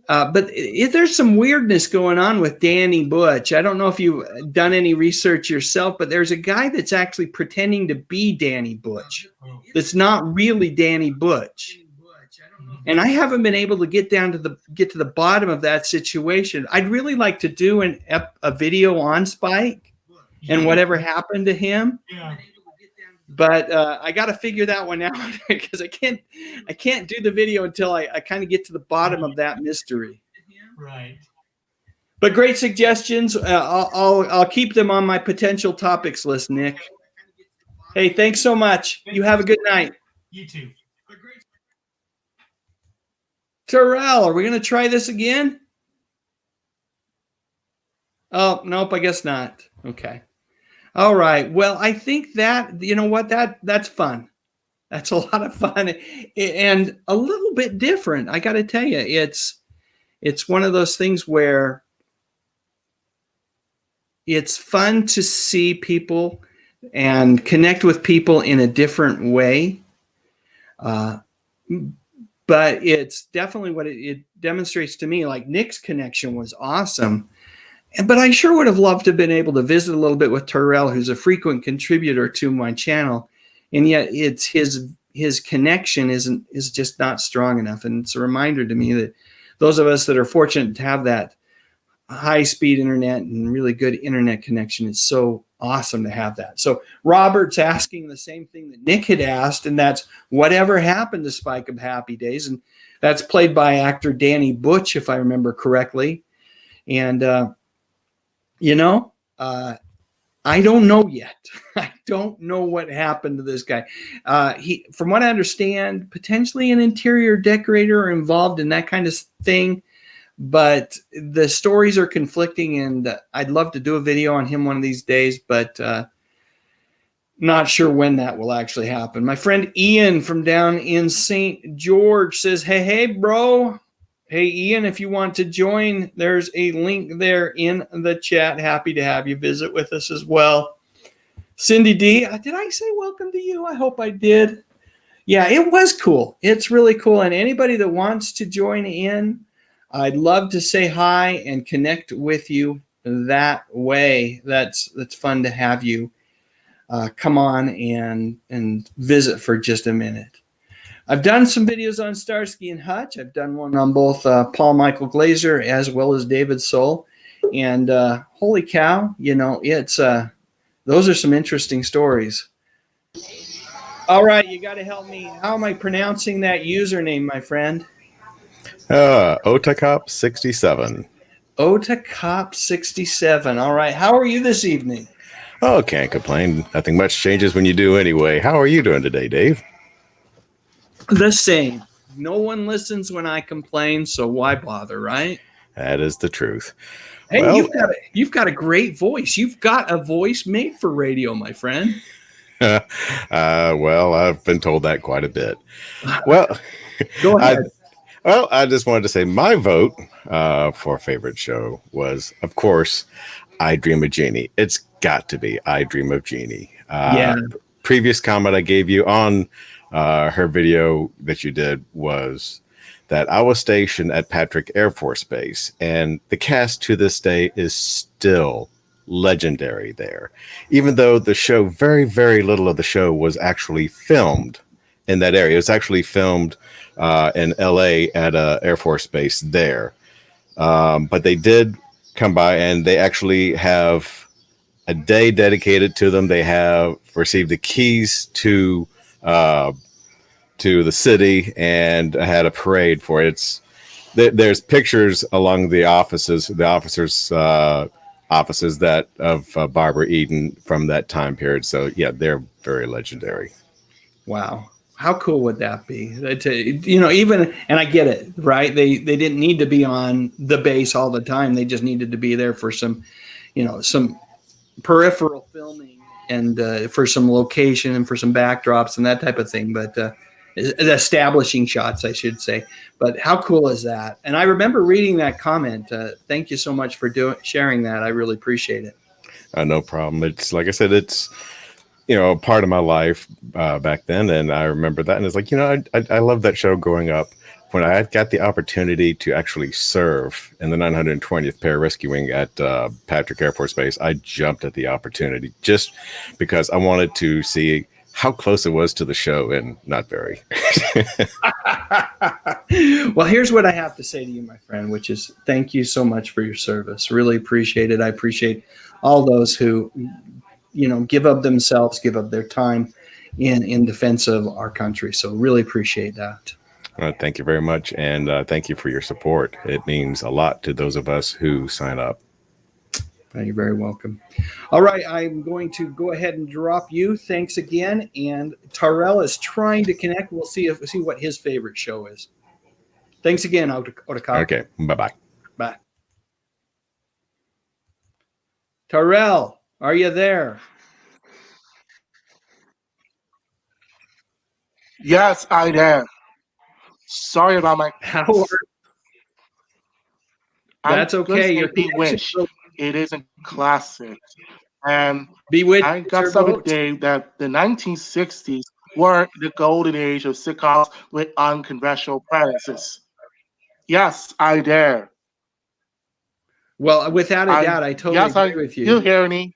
But there's some weirdness going on with Danny Butch. I don't know if you've done any research yourself, but there's a guy that's actually pretending to be Danny Butch. That's not really Danny Butch. And I haven't been able to get to the bottom of that situation. I'd really like to do a video on Spike and whatever happened to him. Yeah. But I got to figure that one out because I can't do the video until I kind of get to the bottom of that mystery. Right. But great suggestions. I'll keep them on my potential topics list, Nick. Hey, thanks so much. You have a good night. You too. Terrell, are we going to try this again? Oh, nope, I guess not. Okay. All right. Well, I think that, you know what, that's fun. That's a lot of fun and a little bit different. I got to tell you, it's one of those things where it's fun to see people and connect with people in a different way. But it's definitely what it demonstrates to me. Like Nick's connection was awesome. But I sure would have loved to have been able to visit a little bit with Terrell, who's a frequent contributor to my channel. And yet it's his connection is just not strong enough. And it's a reminder to me that those of us that are fortunate to have that high-speed internet and really good internet connection, it's so awesome to have that. So Robert's asking the same thing that Nick had asked, and that's whatever happened to Spike of Happy Days. And that's played by actor Danny Butch, if I remember correctly. And, I don't know yet. I don't know what happened to this guy. He, from what I understand, potentially an interior decorator involved in that kind of thing. But the stories are conflicting, and I'd love to do a video on him one of these days, but not sure when that will actually happen. My friend Ian from down in St. George says, hey, bro. Hey, Ian, if you want to join, there's a link there in the chat. Happy to have you visit with us as well. Cindy D, did I say welcome to you? I hope I did. Yeah, it was cool. It's really cool. And anybody that wants to join in, I'd love to say hi and connect with you that way. That's fun to have you come on and visit for just a minute. I've done some videos on Starsky and Hutch. I've done one on both Paul Michael Glaser as well as David Soul. And holy cow, it's those are some interesting stories. All right, you got to help me. How am I pronouncing that username, my friend? Otacop67. Otacop67. All right. How are you this evening? Oh, can't complain. Nothing much changes when you do anyway. How are you doing today, Dave? The same. No one listens when I complain, so why bother, right? That is the truth. Hey, well, you've got a great voice. You've got a voice made for radio, my friend. Well, I've been told that quite a bit. Well, go ahead. I just wanted to say my vote for favorite show was, of course, I Dream of Jeannie. It's got to be I Dream of Jeannie. Yeah. Previous comment I gave you on her video that you did was that I was stationed at Patrick Air Force Base, and the cast to this day is still legendary there. Even though the show, very, very little of the show was actually filmed in that area. It was actually filmed in LA at a Air Force Base there. But they did come by, and they actually have a day dedicated to them. They have received the keys to the city and had a parade for it. There's pictures along the officers' offices that of Barbara Eden from that time period. So yeah, they're very legendary. Wow. How cool would that be? Even, and I get it, right? They didn't need to be on the base all the time. They just needed to be there for some peripheral filming and for some location and for some backdrops and that type of thing. But establishing shots, I should say. But how cool is that? And I remember reading that comment. Thank you so much for sharing that. I really appreciate it. No problem. It's like I said, it's part of my life back then, and I remember that. And it's like, I love that show growing up. When I got the opportunity to actually serve in the 920th Pararescue Wing at Patrick Air Force Base, I jumped at the opportunity just because I wanted to see how close it was to the show, and not very. Well, here's what I have to say to you, my friend, which is thank you so much for your service. Really appreciate it. I appreciate all those who, give up themselves, give up their time in defense of our country. So really appreciate that. Thank you very much. And thank you for your support. It means a lot to those of us who sign up. You're very welcome. All right, I'm going to go ahead and drop you. Thanks again. And Terrell is trying to connect. We'll see what his favorite show is. Thanks again, Otaka. Okay, bye-bye. Bye. Terrell, are you there? Yes, I am. Sorry about my. How are I'm That's okay. Your listening to connection Bewitched. It is a classic. And Bewitched I got your something vote. today that the 1960s were the golden age of sitcoms with unconventional premises. Yes, I dare. Well, without a doubt, I totally Yes, I agree with you you. hear me?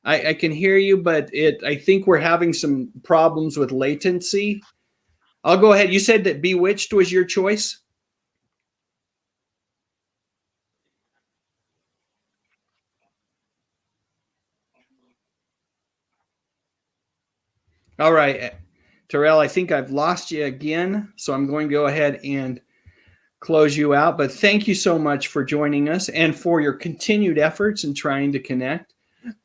I can hear you, but I think we're having some problems with latency. I'll go ahead. You said that Bewitched was your choice? All right. Terrell, I think I've lost you again, so I'm going to go ahead and close you out. But thank you so much for joining us and for your continued efforts in trying to connect.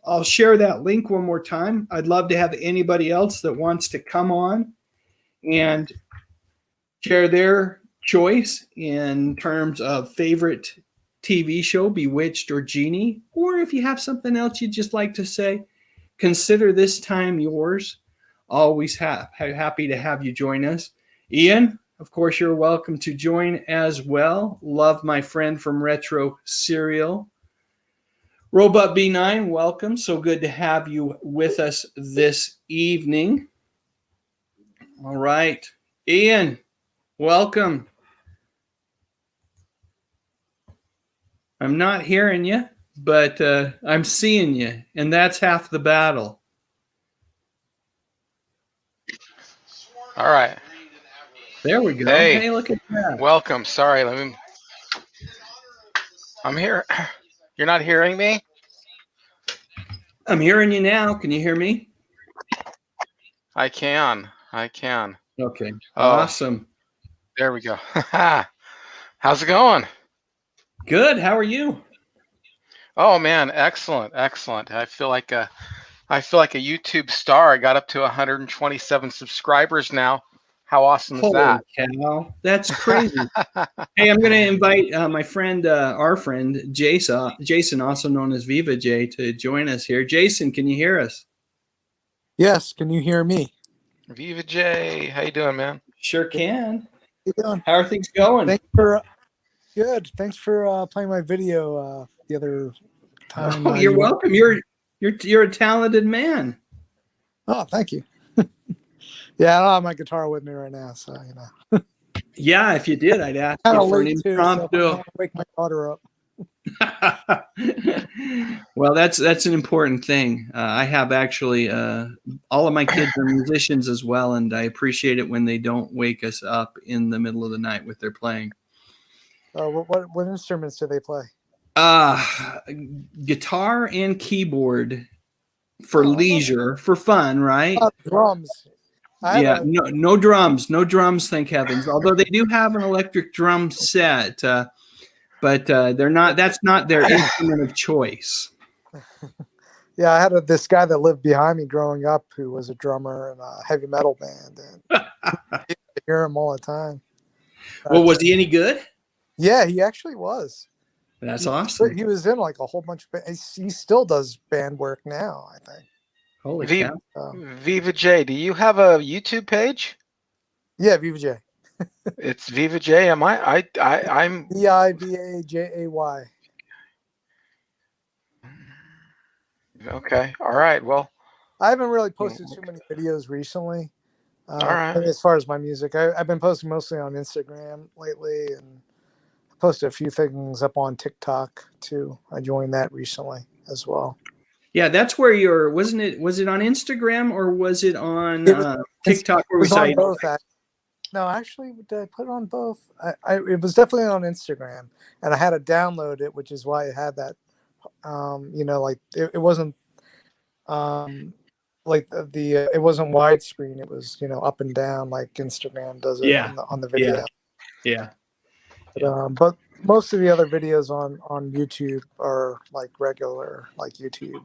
I'll share that link one more time. I'd love to have anybody else that wants to come on and share their choice in terms of favorite TV show, Bewitched or Jeannie, or if you have something else you'd just like to say, consider this time yours. Always happy to have you join us. Ian, of course, you're welcome to join as well. Love my friend from Retro Serial. Robot B9, welcome. So good to have you with us this evening. All right. Ian, welcome. I'm not hearing you, but I'm seeing you, and that's half the battle. All right. There we go. Hey, Look at that. welcome. Sorry, I'm here. You're not hearing me? I'm hearing you now. Can you hear me? I can. Okay. Oh, Awesome. there we go. How's it going? Good. How are you? Oh man, excellent. I feel like a YouTube star. I got up to 127 subscribers now. How awesome is Holy that? cow. That's crazy. Hey, I'm going to invite my friend, our friend, Jason, also known as Viva J, to join us here. Jason, can you hear us? Yes, can you hear me? Viva J, how you doing, man? Sure can. How you doing? How are things going? Thanks for good. Thanks for playing my video the other time. Oh, you're welcome. You're a talented man. Oh, thank you. Yeah, I don't have my guitar with me right now, so you know. Yeah, if you did, I'd ask Kind you of for an late too, so I impromptu. don't want to wake my daughter up. Well, that's an important thing. I have actually all of my kids are musicians as well, and I appreciate it when they don't wake us up in the middle of the night with their playing. What instruments do they play? Guitar and keyboard for leisure, for fun, right? Drums. Yeah, no drums, thank heavens. Although they do have an electric drum set, but they're not. That's not their instrument of choice. Yeah, I had this guy that lived behind me growing up who was a drummer in a heavy metal band, and I hear him all the time. Well, was he any good? Yeah, he actually was. That's awesome. He was in like a whole bunch of. He still does band work now, I think. Holy cow! Viva J, do you have a YouTube page? Yeah, Viva J. It's Viva J. I'm Vivajay. Okay. All right. Well, I haven't really posted too many videos recently. all right. As far as my music, I've been posting mostly on Instagram lately, and I posted a few things up on TikTok too. I joined that recently as well. Yeah, that's where wasn't it? Was it on Instagram or was it on TikTok? Where It was on both. No, actually, did I put it on both? It was definitely on Instagram, and I had to download it, which is why it had that. Like it wasn't like it wasn't widescreen. It was up and down like Instagram does it on the video. Yeah. But most of the other videos on YouTube are like regular, like YouTube,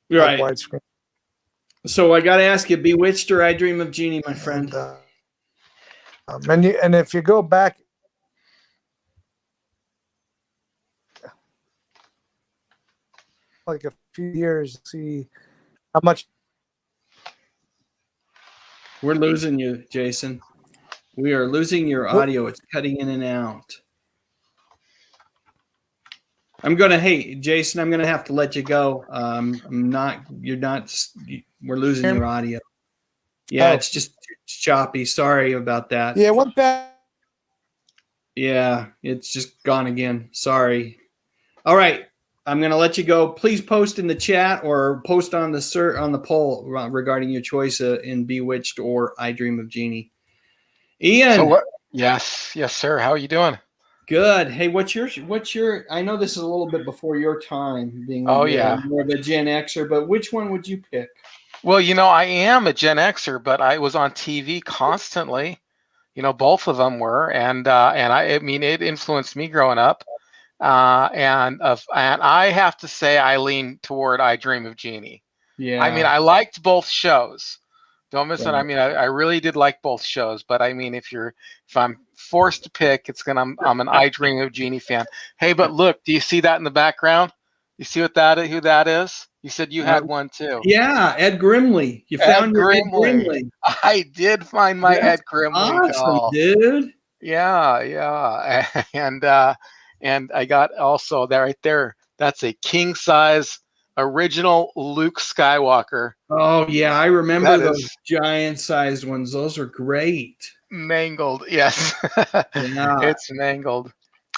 right? Like widescreen. So I got to ask you, Bewitched or I Dream of Jeannie, my friend? And if you go back, like a few years, see how much. We're losing you, Jason. We are losing your audio. It's cutting in and out. Hey, Jason, I'm going to have to let you go. We're losing your audio. Yeah, it's just choppy. Sorry about that. Yeah, one back. Yeah, it's just gone again. Sorry. All right. I'm going to let you go. Please post in the chat or post on the poll regarding your choice in Bewitched or I Dream of Jeannie. Ian. So what? Yes, sir. How are you doing? Good. Hey, what's your? I know this is a little bit before your time, being more of a Gen Xer, but which one would you pick? Well, I am a Gen Xer, but I was on TV constantly. Both of them were, and I mean, it influenced me growing up. And I have to say, I lean toward I Dream of Jeannie. Yeah. I mean, I liked both shows. Don't miss it. I mean, I really did like both shows, but I mean, if I'm forced to pick, I'm an I Dream of Jeannie fan. Hey, but look, do you see that in the background? You see who that is? You said you had one too. Yeah, Ed Grimley. You found your Ed Grimley. I did find my Ed Grimley. Awesome, dude. Yeah. And I got also that right there. That's a king size original Luke Skywalker. Oh yeah, I remember those giant sized ones. Those are great. Mangled, yes. Yeah. It's mangled.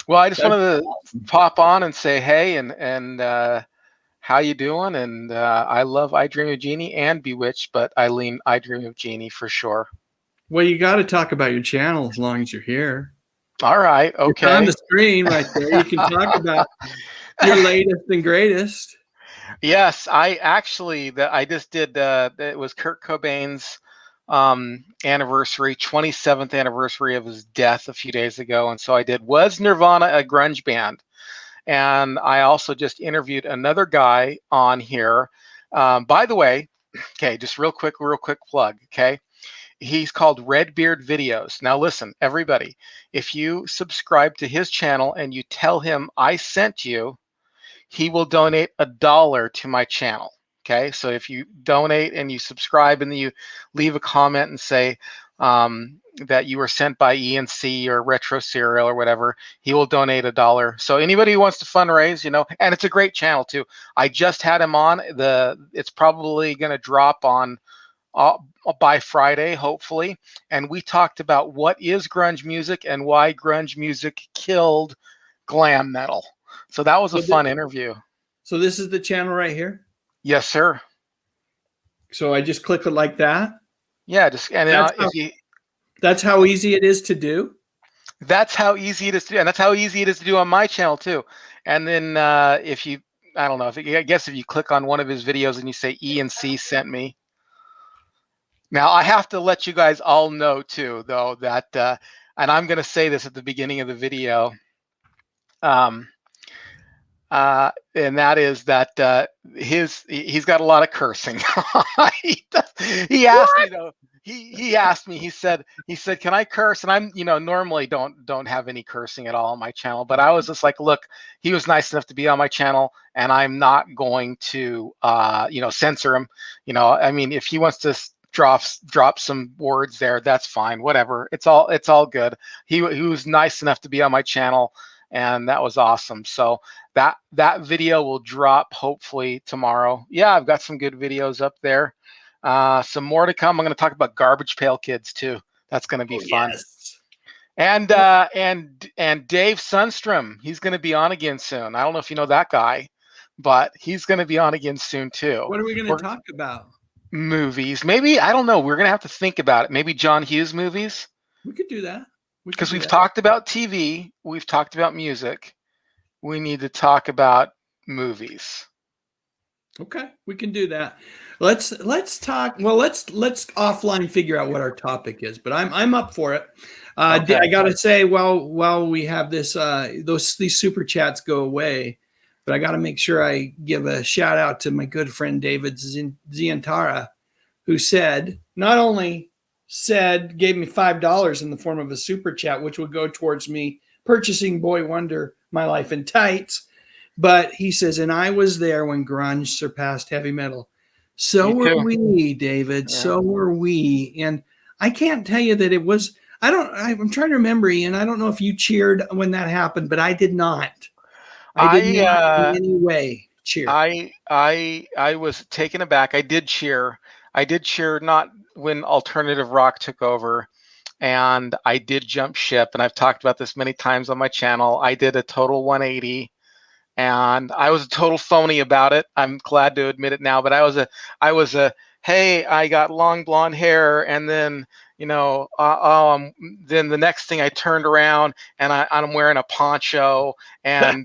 Well, I just wanted to pop on and say hey and how you doing? And I love I Dream of Jeannie and Bewitched, but I lean I Dream of Jeannie for sure. Well, you got to talk about your channel as long as you're here. All right, okay. It's on the screen right there. You can talk about your latest and greatest. Yes, I just did. It was Kurt Cobain's anniversary, 27th anniversary of his death a few days ago, and so I did. Was Nirvana a grunge band? And I also just interviewed another guy on here. By the way, okay, just real quick plug. Okay, he's called Redbeard Videos. Now listen, everybody, if you subscribe to his channel and you tell him I sent you, he will donate $1 to my channel. Okay, so if you donate and you subscribe and then you leave a comment and say that you were sent by ENC or Retro Serial or whatever, he will donate $1. So anybody who wants to fundraise, and it's a great channel too. I just had him on. It's probably going to drop on by Friday, hopefully. And we talked about what is grunge music and why grunge music killed glam metal. So that was a fun interview. So this is the channel right here? Yes, sir. So I just click it like that? Yeah, that's how easy it is to do? That's how easy it is to do. And that's how easy it is to do on my channel too. And then if you click on one of his videos and you say E&C sent me. Now I have to let you guys all know too, though, that, and I'm going to say this at the beginning of the video, and that is that he's got a lot of cursing. He asked me though. He asked me. He said, "Can I curse?" And I'm, normally don't have any cursing at all on my channel. But I was just like, look, he was nice enough to be on my channel, and I'm not going to, censor him. I mean, if he wants to drop some words there, that's fine. Whatever. It's all good. He was nice enough to be on my channel, and that was awesome. So that video will drop hopefully tomorrow. Yeah, I've got some good videos up there. Some more to come. I'm going to talk about Garbage Pail Kids too. That's going to be fun. Yes. And Dave Sundstrom, he's going to be on again soon. I don't know if you know that guy, but he's going to be on again soon too. What are we going to talk about? Movies. Maybe, I don't know. We're going to have to think about it. Maybe John Hughes movies. We could do that. Because we've talked about TV. We've talked about music. We need to talk about movies. Okay, we can do that. Let's talk. Well, let's offline figure out what our topic is. But I'm up for it. Okay. I gotta say, while we have this, these super chats go away, but I gotta make sure I give a shout out to my good friend David Zientara, who said not only gave me $5 in the form of a super chat, which would go towards me purchasing Boy Wonder, My Life in Tights. But he says, and I was there when grunge surpassed heavy metal. So Me were too. we, David. Yeah. So were we. And I can't tell you that it was, I'm trying to remember, Ian. I don't know if you cheered when that happened, but I did not. I did not in any way cheer. I was taken aback. I did cheer. Not when alternative rock took over, and I did jump ship. And I've talked about this many times on my channel. I did a total 180. And I was a total phony about it. I'm glad to admit it now, but I was a hey, I got long blonde hair, and then then the next thing I turned around and I'm wearing a poncho and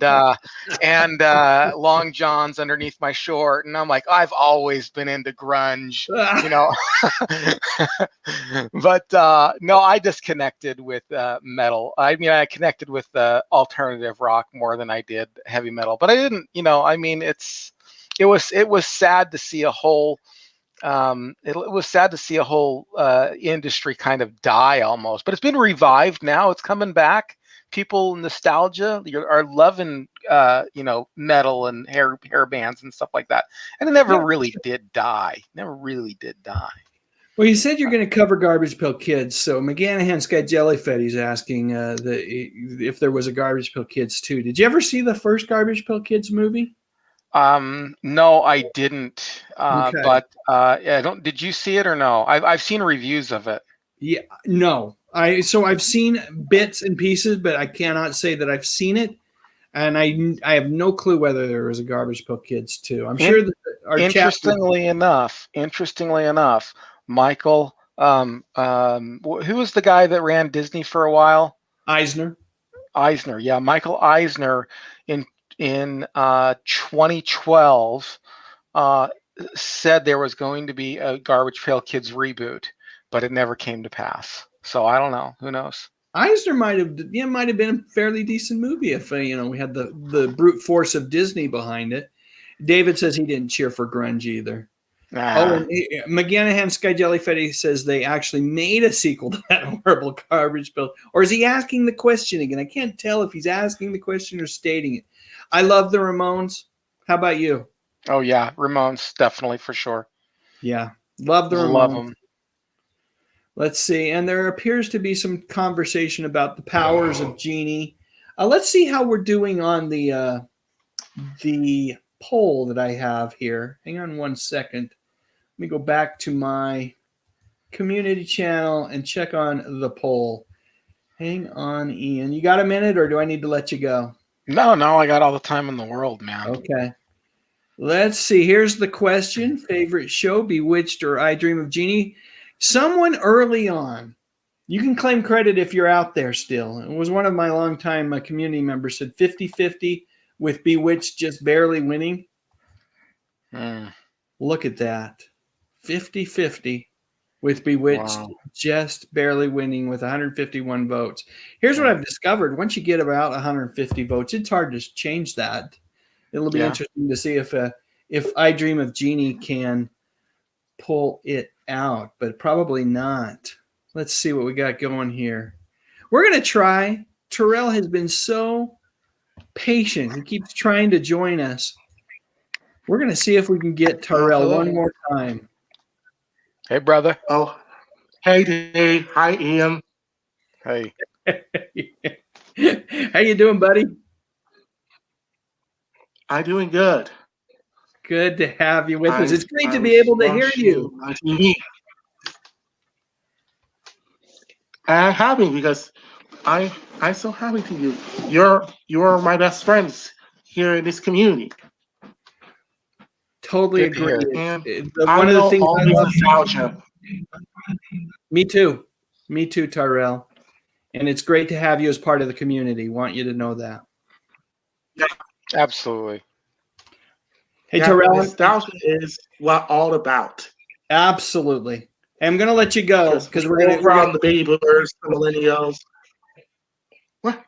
long johns underneath my short, and I'm like, I've always been into grunge, But no, I just connected with metal. I mean, I connected with alternative rock more than I did heavy metal, but I didn't. It was sad to see a whole. It was sad to see a whole industry kind of die almost, but it's been revived now. It's coming back. People nostalgia are loving metal and hair bands and stuff like that, and it never really did die. Well, you said you're going to cover Garbage Pail Kids, so McGanahan Sky Jellyfetty's asking if there was a Garbage Pail Kids 2. Did you ever see the first Garbage Pail Kids movie? No, I didn't. Okay. But I don't. Did you see it or no? I've seen reviews of it. Yeah, no. I've seen bits and pieces, but I cannot say that I've seen it, and I have no clue whether there was a Garbage Pail Kids 2. I'm sure that our interestingly enough, Michael, who was the guy that ran Disney for a while? Eisner, yeah, Michael Eisner in 2012 said there was going to be a Garbage Pail Kids reboot, but it never came to pass. So I don't know. Who knows? Eisner might have been a fairly decent movie if we had the brute force of Disney behind it. David says he didn't cheer for grunge either. Oh, and McGanahan Sky Jellyfetty says they actually made a sequel to that horrible Garbage Pail. Or is he asking the question again? I can't tell if he's asking the question or stating it. I love the Ramones. How about you? Oh yeah, Ramones, definitely, for sure. Yeah, love the Ramones. Love them. Let's see, and there appears to be some conversation about the powers of Jeannie. Let's see how we're doing on the poll that I have here. Hang on one second. Let me go back to my community channel and check on the poll. Hang on, Ian. You got a minute, or do I need to let you go? No, I got all the time in the world, man. Okay. Let's see. Here's the question. Favorite show, Bewitched or I Dream of Jeannie? Someone early on, you can claim credit if you're out there still. It was one of my longtime community members said 50-50 with Bewitched just barely winning. Look at that. 50-50 with Bewitched just barely winning with 151 votes. Here's what I've discovered. Once you get about 150 votes, it's hard to change that. It'll be interesting to see if I Dream of Jeannie can pull it out, but probably not. Let's see what we got going here. We're going to try. Terrell has been so patient. He keeps trying to join us. We're going to see if we can get Terrell one more time. Hey, brother. Oh, hey, Dave. Hi, Ian. Hey. How you doing, buddy? I'm doing good. Good to have you with us. It's great to be able to hear you. I'm happy because I'm so happy to you. You're my best friends here in this community. Totally agree. One of the things I love nostalgia. Me too, Tyrell. And it's great to have you as part of the community. Want you to know that. Yeah, absolutely. Hey, Tyrell. Nostalgia is what all about. Absolutely. I'm going to let you go because we're going to from the baby boomers, the millennials. What?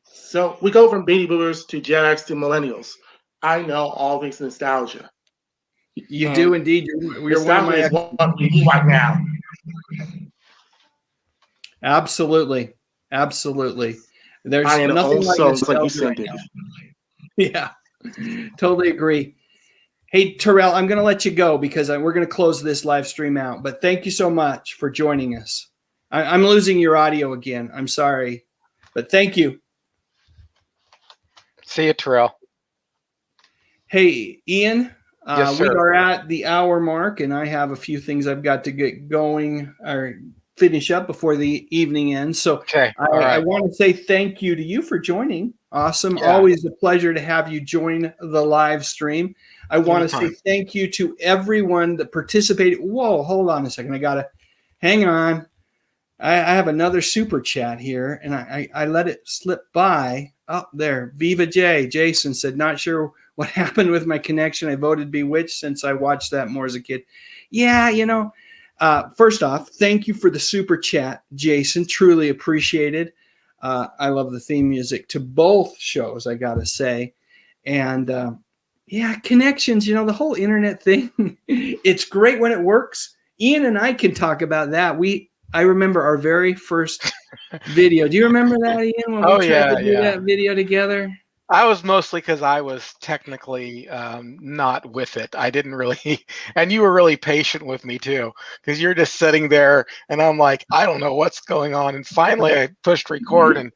So we go from baby boomers to Gen X to millennials. I know all things nostalgia. You do indeed. You're one of my is what we need right now. Absolutely. Absolutely. There's I am nothing like also like you nostalgia said, right Dave. now. Yeah, totally agree. Hey, Terrell, I'm going to let you go because we're going to close this live stream out. But thank you so much for joining us. I'm losing your audio again. I'm sorry. But thank you. See you, Terrell. Hey, Ian, Yes, we sir. are at the hour mark, and I have a few things I've got to get going or finish up before the evening ends. So Okay. All I right. want to say thank you to you for joining. Awesome. Yeah. Always a pleasure to have you join the live stream. I want to say Anytime. thank you to everyone that participated. Whoa, hold on a second. I got to hang on. I have another super chat here, and I let it slip by. Oh, there. Viva J. Jason said, not sure what happened with my connection. I voted Bewitched since I watched that more as a kid. Yeah, first off, thank you for the super chat, Jason. Truly appreciated. I love the theme music to both shows, I got to say. And yeah, connections, the whole internet thing, it's great when it works. Ian and I can talk about that. I remember our very first video. Do you remember that, Ian, when we Oh tried to yeah, do yeah. that video together? I was mostly because I was technically not with it. I didn't really, and you were really patient with me too, because you're just sitting there, and I'm like, I don't know what's going on. And finally, I pushed record, and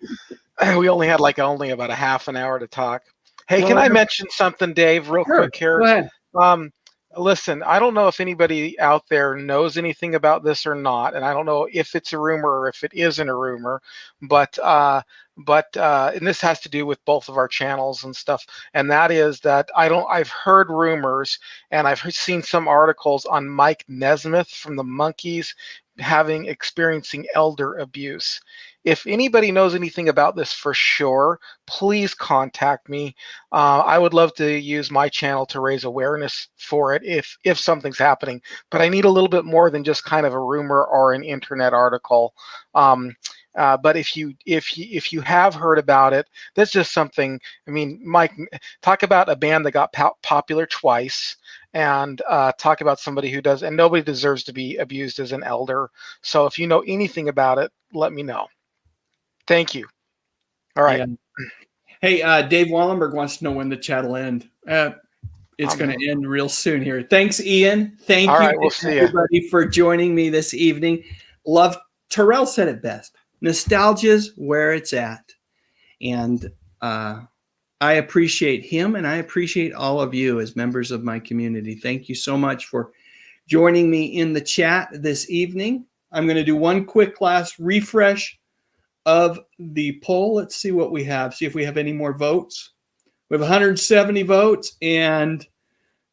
we only had only about a half an hour to talk. Hey, can Well, I mention something, Dave, real sure. quick here? Go ahead. Listen, I don't know if anybody out there knows anything about this or not, and I don't know if it's a rumor or if it isn't a rumor, but and this has to do with both of our channels and stuff, and that is that I've heard rumors and I've seen some articles on Mike Nesmith from the Monkees experiencing elder abuse. If anybody knows anything about this for sure, please contact me. I would love to use my channel to raise awareness for it if something's happening. But I need a little bit more than just kind of a rumor or an internet article. But if you have heard about it, that's just something. I mean, Mike, talk about a band that got popular twice, and talk about somebody who does, and nobody deserves to be abused as an elder. So if you know anything about it, let me know. Thank you. All right. Yeah. Hey, Dave Wallenberg wants to know when the chat will end. It's going to end real soon here. Thanks, Ian. Thank All you right, we'll to see ya. everybody for joining me this evening. Terrell said it best. Nostalgia's where it's at. And I appreciate him, and I appreciate all of you as members of my community. Thank you so much for joining me in the chat this evening. I'm going to do one quick last refresh of the poll. Let's see what we have. See if we have any more votes. We have 170 votes, and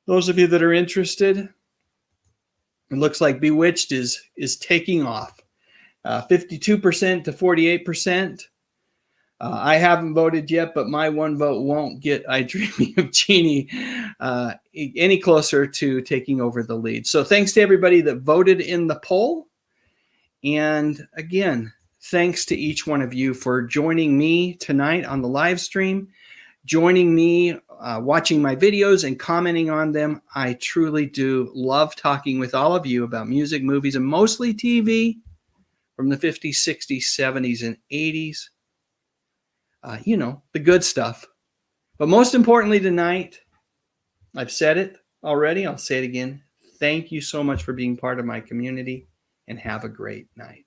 those of you that are interested, it looks like Bewitched is taking off, 52% to 48%. I haven't voted yet, but my one vote won't get I Dreaming of Jeannie any closer to taking over the lead. So thanks to everybody that voted in the poll. And again, thanks to each one of you for joining me tonight on the live stream, joining me, watching my videos and commenting on them. I truly do love talking with all of you about music, movies, and mostly TV from the 50s, 60s, 70s, and 80s. The good stuff. But most importantly tonight, I've said it already, I'll say it again. Thank you so much for being part of my community, and have a great night.